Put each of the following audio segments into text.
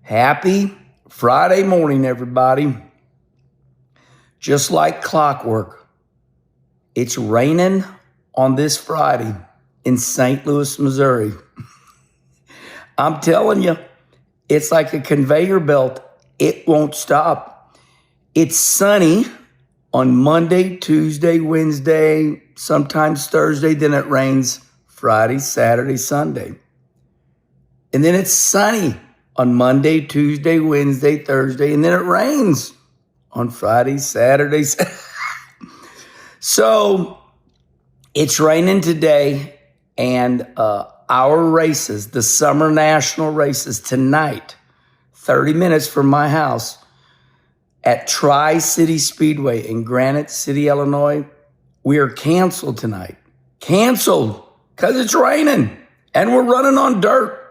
Happy Friday morning, everybody. Just like clockwork, it's raining on this Friday in St. Louis, Missouri. I'm telling you, it's like a conveyor belt. It won't stop. It's sunny on Monday, Tuesday, Wednesday, sometimes Thursday. Then it rains Friday, Saturday, Sunday. And then it's sunny on Monday, Tuesday, Wednesday, Thursday, and then it rains on Friday, Saturday. So it's raining today, and our races, the summer national races tonight, 30 minutes from my house at Tri-City Speedway in Granite City, Illinois, we are canceled tonight. Canceled because it's raining and we're running on dirt.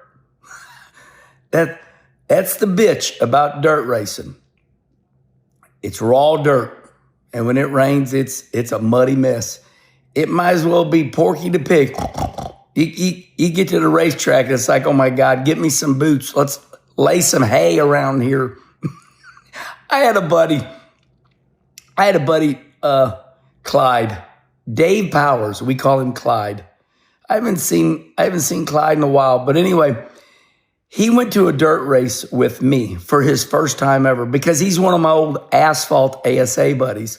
That's the bitch about dirt racing. It's raw dirt, and when it rains, it's a muddy mess. It might as well be Porky the Pig. You get to the racetrack, and it's like, oh my God, get me some boots. Let's lay some hay around here. I had a buddy, Clyde, Dave Powers. We call him Clyde. I haven't seen Clyde in a while, but anyway. He went to a dirt race with me for his first time ever because he's one of my old asphalt ASA buddies.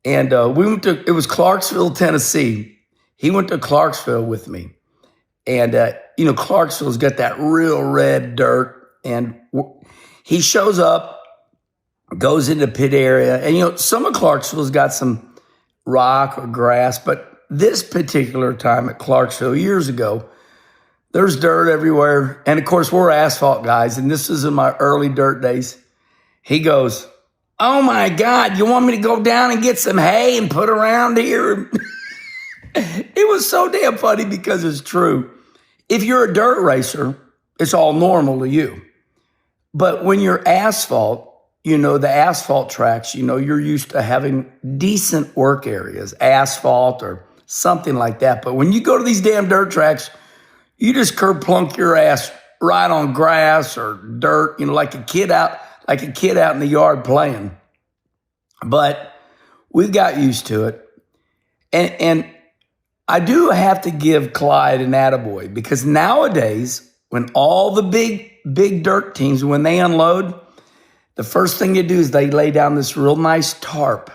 And it was Clarksville, Tennessee. He went to Clarksville with me. And, Clarksville's got that real red dirt. And he shows up, goes into pit area. And, some of Clarksville's got some rock or grass. But this particular time at Clarksville years ago, there's dirt everywhere. And of course, we're asphalt guys. And this is in my early dirt days. He goes, oh my God, you want me to go down and get some hay and put around here? It was so damn funny because it's true. If you're a dirt racer, it's all normal to you. But when you're asphalt, the asphalt tracks, you're used to having decent work areas, asphalt or something like that. But when you go to these damn dirt tracks, you just kerplunk your ass right on grass or dirt, like a kid out in the yard playing. But we got used to it. And I do have to give Clyde an attaboy because nowadays, when all the big dirt teams, when they unload, the first thing they do is they lay down this real nice tarp.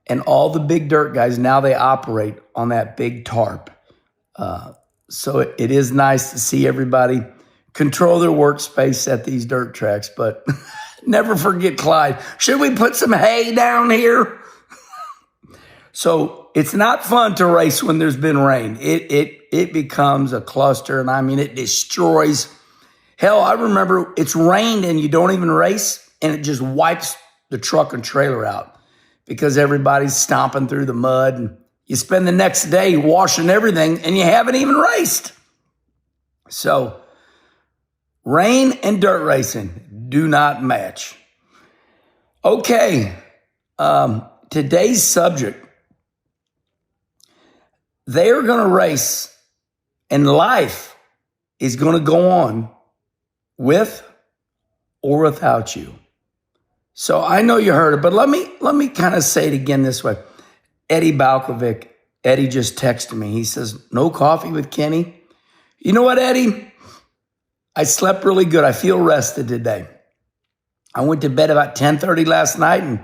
And all the big dirt guys, now they operate on that big tarp. So it is nice to see everybody control their workspace at these dirt tracks, but never forget Clyde. Should we put some hay down here? So it's not fun to race when there's been rain. It becomes a cluster, and it destroys. Hell, I remember it's rained and you don't even race, and it just wipes the truck and trailer out because everybody's stomping through the mud, and you spend the next day washing everything and you haven't even raced. So rain and dirt racing do not match. Okay, today's subject, they're going to race and life is going to go on with or without you. So I know you heard it, but let me kind of say it again this way. Eddie Balkovic, Eddie just texted me. He says, no coffee with Kenny. You know what, Eddie? I slept really good. I feel rested today. I went to bed about 10:30 last night and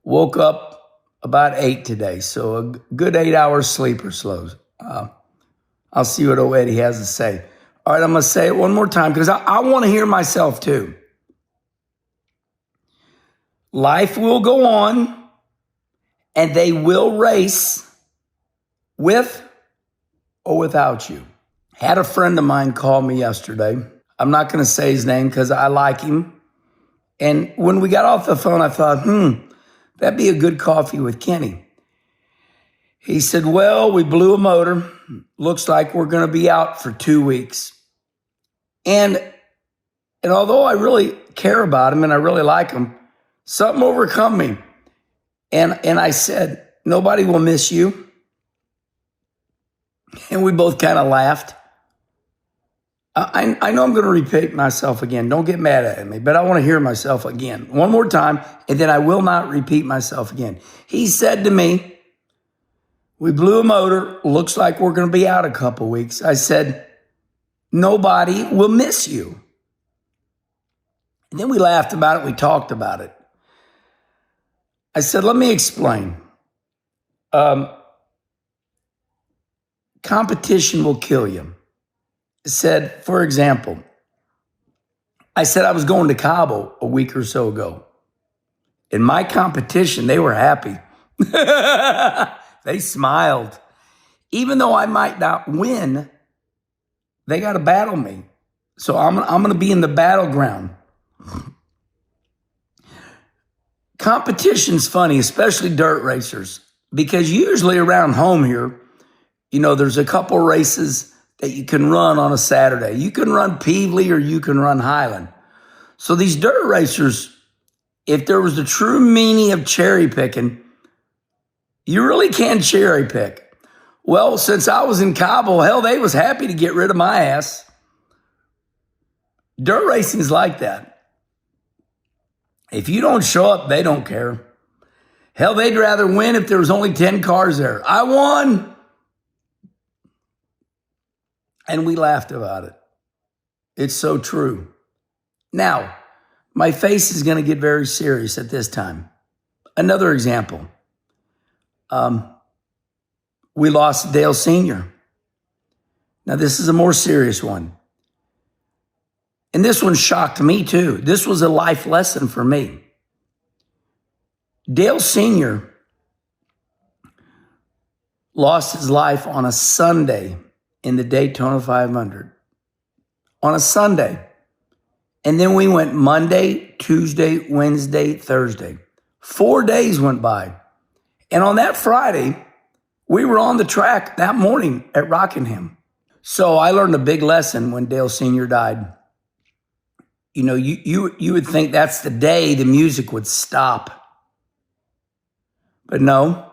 woke up about 8 today. So a good 8 hours sleep or so. I'll see what old Eddie has to say. All right, I'm going to say it one more time because I want to hear myself too. Life will go on. And they will race with or without you. Had a friend of mine call me yesterday. I'm not going to say his name because I like him. And when we got off the phone, I thought, that'd be a good coffee with Kenny. He said, well, we blew a motor. Looks like we're going to be out for 2 weeks. And although I really care about him and I really like him, something overcome me. And I said, nobody will miss you. And we both kind of laughed. I know I'm going to repeat myself again. Don't get mad at me, but I want to hear myself again. One more time, and then I will not repeat myself again. He said to me, we blew a motor. Looks like we're going to be out a couple weeks. I said, nobody will miss you. And then we laughed about it. We talked about it. I said, let me explain. Competition will kill you. I said, for example, I said I was going to Cabo a week or so ago. In my competition, they were happy. They smiled. Even though I might not win, they got to battle me. So I'm going to be in the battleground. Competition's funny, especially dirt racers, because usually around home here, there's a couple races that you can run on a Saturday. You can run Peevely or you can run Highland. So these dirt racers, if there was the true meaning of cherry picking, you really can cherry pick. Well, since I was in Cabo, hell, they was happy to get rid of my ass. Dirt racing is like that. If you don't show up, they don't care. Hell, they'd rather win if there was only 10 cars there. I won. And we laughed about it. It's so true. Now, my face is going to get very serious at this time. Another example. We lost Dale Sr. Now, this is a more serious one. And this one shocked me too. This was a life lesson for me. Dale Sr. lost his life on a Sunday in the Daytona 500. On a Sunday. And then we went Monday, Tuesday, Wednesday, Thursday. 4 days went by. And on that Friday, we were on the track that morning at Rockingham. So I learned a big lesson when Dale Sr. died. You would think that's the day the music would stop. But no.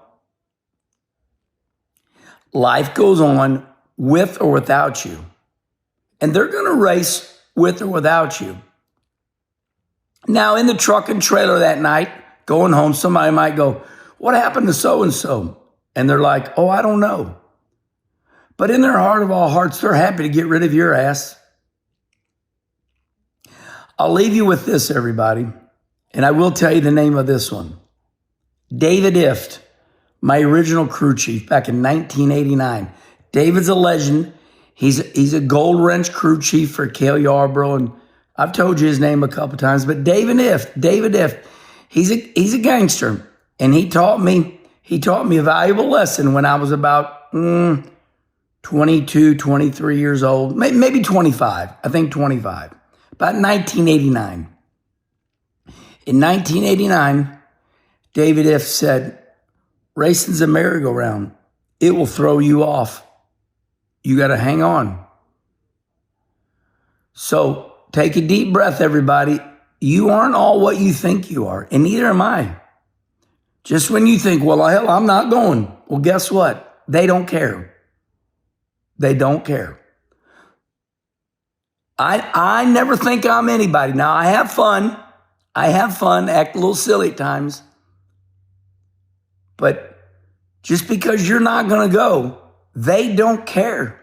Life goes on with or without you. And they're going to race with or without you. Now, in the truck and trailer that night, going home, somebody might go, what happened to so-and-so? And they're like, oh, I don't know. But in their heart of all hearts, they're happy to get rid of your ass. I'll leave you with this, everybody. And I will tell you the name of this one. David Ift, my original crew chief back in 1989. David's a legend. He's a Gold Wrench crew chief for Cale Yarborough. And I've told you his name a couple times. But David Ift, he's a gangster. And he taught me a valuable lesson when I was about 22, 23 years old. Maybe 25. I think 25. About 1989. In 1989, David Ift said, racing's a merry-go-round. It will throw you off. You got to hang on. So take a deep breath, everybody. You aren't all what you think you are, and neither am I. Just when you think, well, hell, I'm not going. Well, guess what? They don't care. They don't care. I never think I'm anybody. Now, I have fun, act a little silly at times. But just because you're not going to go, they don't care.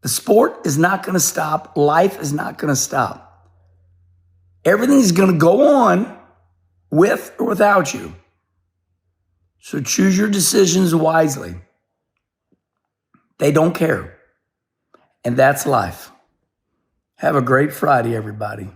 The sport is not going to stop. Life is not going to stop. Everything's going to go on with or without you. So choose your decisions wisely. They don't care. And that's life. Have a great Friday, everybody.